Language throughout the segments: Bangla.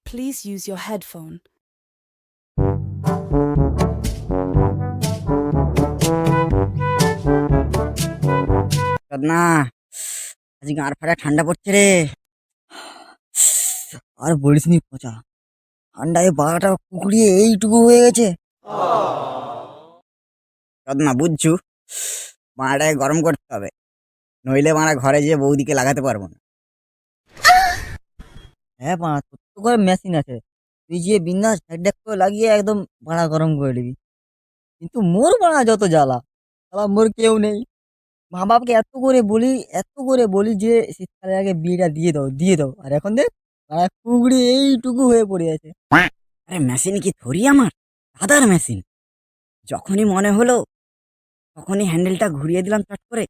Please use your headphone. না আজকে গাঁড় ফাটা ঠান্ডা পড়ছে রে। আর বলিস নি পচা, ঠান্ডায় বারোটা কুকুরিয়ে এইটুকু হয়ে গেছে। না বুঝছু, মারাটাকে গরম করতে হবে, নইলে মারা ঘরে যেয়ে বৌদিকে লাগাতে পারবো না। হ্যাঁ মারা, তোর তো ঘরে মেশিন আছে, তুই যে বিন্দাস ঢেক করে লাগিয়ে একদম মারা গরম করে দিবি। কিন্তু মোর মারা যত জ্বালা, জ্বালা মোর কেউ নেই। মা বাবাকে এত করে বলি যে শীতকালে আগে বিয়েটা দিয়ে দাও, আর এখন দেখ কুগড়ি এইটুকু হয়ে পড়ে আছে। আরে মেশিন কি ধরি আমার দাদার মেশিন, যখনই মনে হলো তখনই হ্যান্ডেলটা ঘুরিয়ে দিলাম চট করে।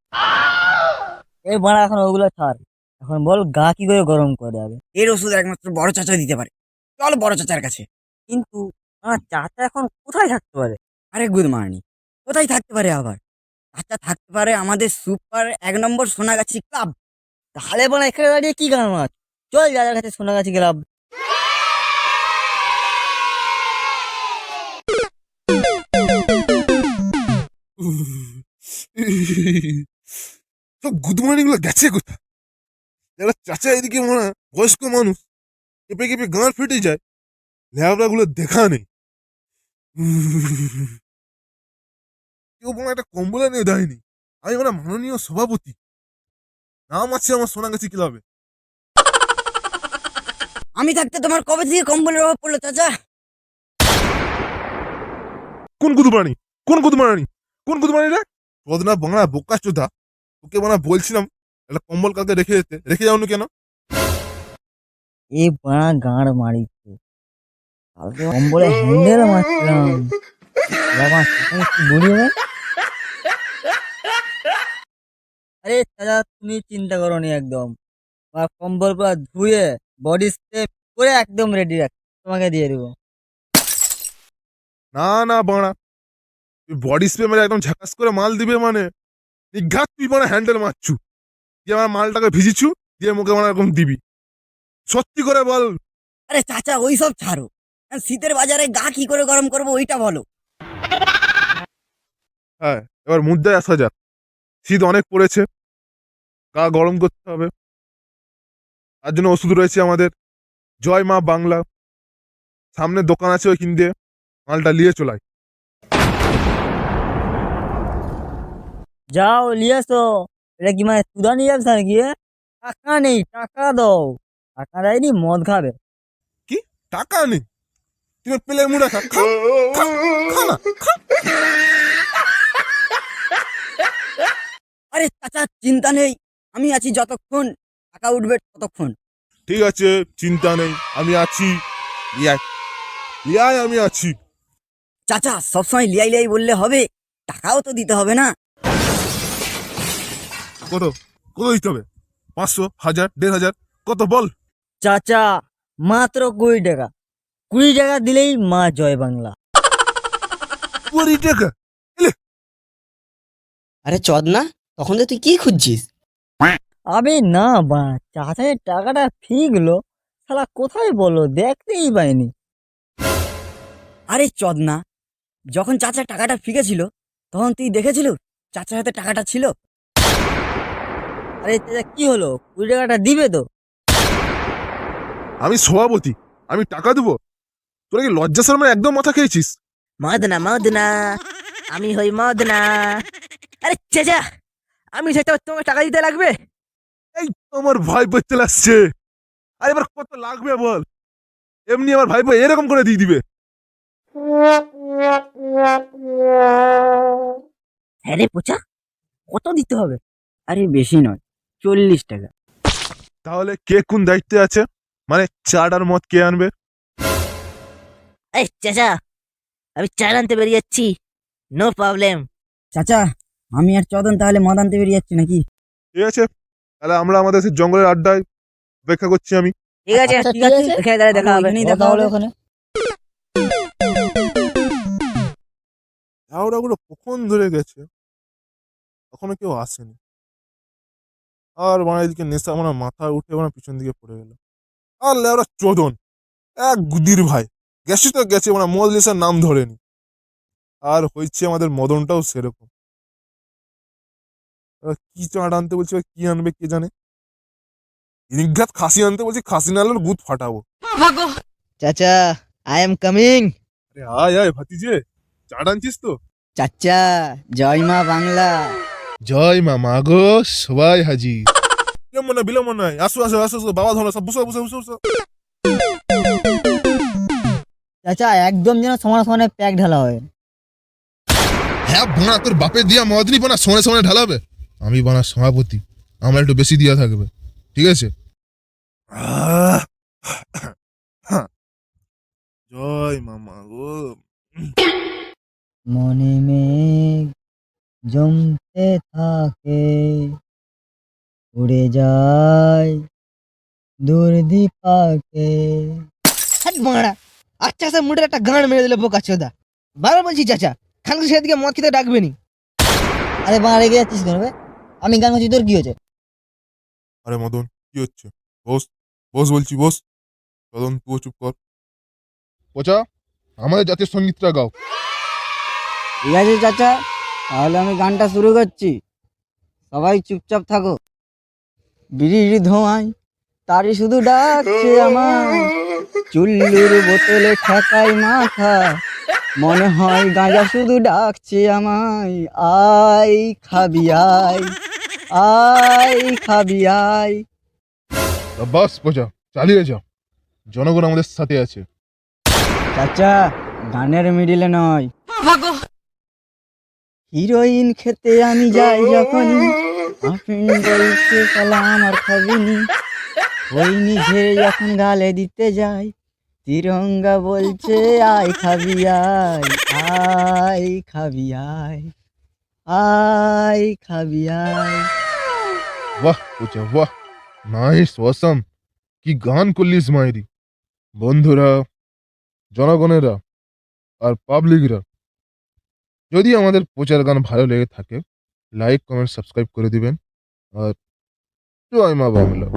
এই বাড়া এখন ওগুলো ছাড়, এখন বল গা কি করে গরম করে যাবে। এর ওষুধ একমাত্র বড় চাচা দিতে পারে, চল বড় চাচার কাছে। কিন্তু আমার চাচা এখন কোথায় থাকতে পারে? আরে গুদ মারানি, কোথায় থাকতে পারে আবার? চাচা থাকতে পারে আমাদের সুপার 1 নম্বর সোনাগাছি ক্লাব। তাহলে বলা এখানে দাঁড়িয়ে কি গান মাছ, চল দাদার কাছে সোনাগাছি ক্লাব। সব গুদমানি গুলো গেছে কোথায়? যারা চাচা এদিকে মনে হয় বয়স্ক মানুষ, কেঁপে কেঁপে গাঁড় ফেটে যায়, ল্যাবড়া গুলো দেখা নেই। কেউ মনে হয় একটা কম্বল এনে দেয়নি। আমি মানে মাননীয় সভাপতি, নাম আছে আমার সোনাগাছি ক্লাবে। আমি থাকতে তোমার কবে থেকে কম্বলের অভাব পড়লো চাচা? কোন গুদমানি, কোন গুদমানি, কোন গুদমানি রে? বদনা বাংলা বোকা চোদা, তোকে মানে বলছিলাম একটা কম্বল কালকে রেখে যাওনি কেন? এ বাড়া গাঁড় মারিছে, কালকে কম্বলে হ্যান্ডেল মারছিলাম। বাবা কি বলি রে? আরে দাদা তুমি চিন্তা করো নি একদম, আর কম্বল পুরো ধুয়ে বডি স্প্রে করে একদম রেডি রাখ, তোমাকে দিয়ে দেবো। না না বাড়া, তুই বডি স্প্রে মেরে একদম ঝাকাস করে মাল দিবে মানে নিঘাত তুই মানে হ্যান্ডেল মারছু, দিয়ে আমার মালটাকে ভিজিছু, দিয়ে মুখে মানে এরকম দিবি। সত্যি করে বল। আরে চাচা ওই সব ছাড়ো, শীতের বাজারে গা কি করে গরম করবো ওইটা বলো। হ্যাঁ, এবার মুদ্রায় আসা যাক। শীত অনেক পড়েছে, গা গরম করতে হবে, তার জন্য ওষুধ রয়েছে আমাদের জয় মা বাংলা। সামনে দোকান আছে, ওই কিনতে মালটা নিয়ে চলাই। যাও নিয়ে আসো। এটা কি মানে তুদা নিয়ে যাবো নাকি? টাকা নেই, টাকা দাও। টাকা দেয়নি মদ খাবে। কি? টাকা নেই? তুমি প্লের মুড়ে খা, খা, খা, খা না, খা। আরে চাচা চিন্তা নেই, আমি আছি যতক্ষণ টাকা উঠবে ততক্ষণ। ঠিক আছে, চিন্তা নেই, আমি আছি। লিয়াই, লিয়াই আমি আছি। চাচা সবসময় লিয়াই লিয়াই বললে হবে, টাকাও তো দিতে হবে না। কত কত দিতে হবে? 500, 1000, 1500, কত বল? চাচা মাত্র 20 টাকা, 20 টাকা দিলেই মা জয় বাংলা। 20 টাকা? আরে চদনা, তখন তো তুই কি খুঁজছিস? আবে না বা, চাচা যে টাকাটা ফিকলো, শালা কোথায় বলো দেখতেই পাইনি। আরে চদনা, যখন চাচা টাকাটা ফিকেছিল তখন তুই দেখেছিল চাচার হাতে টাকাটা ছিল? আরে চাচা কি হলো, 20 টাকাটা দিবে তো? আমি সভাপতি, আমি টাকা দেবো? তোরা কি লজ্জা শরমে একদম মাথা খেয়েছিস? মদনা মদনা, আমি হই মদনা। আরে চেচা, আমি সেটা তোমাকে টাকা দিতে লাগবে? এই আমার ভাই বলতে আসছে, আর এবার কত লাগবে বল? এমনি আমার ভাইপো এরকম করে দিয়ে দিবে। হ্যাঁ রে পোচা, কত দিতে হবে? আরে বেশি নয়, 40 টাকা। তাহলে কে কোন দায়িত্বে আছে? মানে চাট আর মদ কে আনবে? এই চেচা, আমি চাল আনতে বেরিয়ে যাচ্ছি, নো প্রবলেম। চাচা আমি আর চদন তাহলে মদ আনতে বেরিয়ে যাচ্ছি নাকি? ঠিক আছে, তাহলে আমরা আমাদের সেই জঙ্গলের আড্ডায় অপেক্ষা করছি আমি। ঠিক আছে আচ্ছা, ঠিক আছে, এখানে দাঁড়িয়ে দেখা হবে। ওখানেই দেখা হবে ওখানে। লেওড়া গুলো কখন ধরে গেছে, এখনো কেউ আসেনি। আর মানে এদিকে নেশা মানে মাথা উঠে মানে পিছন দিকে পড়ে গেল। আর লেওড়া চোদন, এক গুদির ভাই গেছি তো গেছে, মানে মজলিসের নাম ধরেনি। আর হয়েছে আমাদের মদনটাও সেরকম। কি চাট আনতে বলছি, এবার কি আনবে কে জানে। নিঘাত খাসি আনতে বলছি, খাসি না আনলে গুদ ফাটাবো। চাচা, আই এম কামিং। আরে আয় আয় ভাতিজে, চাট আনছিস তো? চাচা, জয় মা বাংলা। জয় মা, মাগো সবাই হাজির। বিলম্ব নয়, আসো আসো আসো আসো, বাবা ধরো, সব বসো বসো বসো বসো। চাচা একদম যেন সমান সমানে প্যাক ঢালা হয়। হ্যাঁ বোনা, তোর বাপের দিয়া মদনি বোনা সনে সনে ঢালাবে। আমি বানা সভাপতি, আমার একটু বেশি দিয়া থাকবে, ঠিক আছে? জয় মামা গো। মনে মেঘ জমতে থাকে, উড়ে যায় দূর দিপাকে। হাট মারা, আচ্ছা স্যার মুডের একটা গান মেরে দিলে বোকা চোদা। বারবার বলছি চাচা, খানকে সেদিকে মদ খেতে ডাকবে নি। আরে বাঁ রেগে যাচ্ছিস কেন বে? আমি গান করছি, তোর কি হয়েছে? আরে মদন, কি হচ্ছে? বস, বস বলছি, বস। মদন তুইও চুপ কর। পচা, আমাদের জাতীয় সঙ্গীতটা গাও। ঠিক আছে চাচা, তাহলে আমি গানটা শুরু করছি। সবাই চুপচাপ থাকো। বিড়ির ধোঁয়ায় তারি শুধু ডাকছে আমার, চুল্লুর বোতলে ঠেকাই মাথা, মনে হয় গাঁজা শুধু ডাকছে আমায়। আয় খাবি আয়, আয় খাবি আয়। বাস পচা, চালিয়ে যাও, জনগণ আমাদের সাথে আছে। চাচা, গানের মিডিলে নয়, হিরোইন খেতে আমি যাই যখনই, আফিন বলছে শালা আমার খাবিনি। হইনি ঝেড়ে যখন গালে দিতে যাই, তিরঙ্গা বলছে আয় খাবি আয়, আয় খাবি আয়, আয় খাবি আয়। বাহ পচা বাহ, নাইস অসাম। কি গান করলিস মাইরি। বন্ধুরা, জনগণেরা আর পাবলিকরা, যদি আমাদের প্রচার গান ভালো লেগে থাকে, লাইক কমেন্ট সাবস্ক্রাইব করে দিবেন। আর জয় মা বাংলা।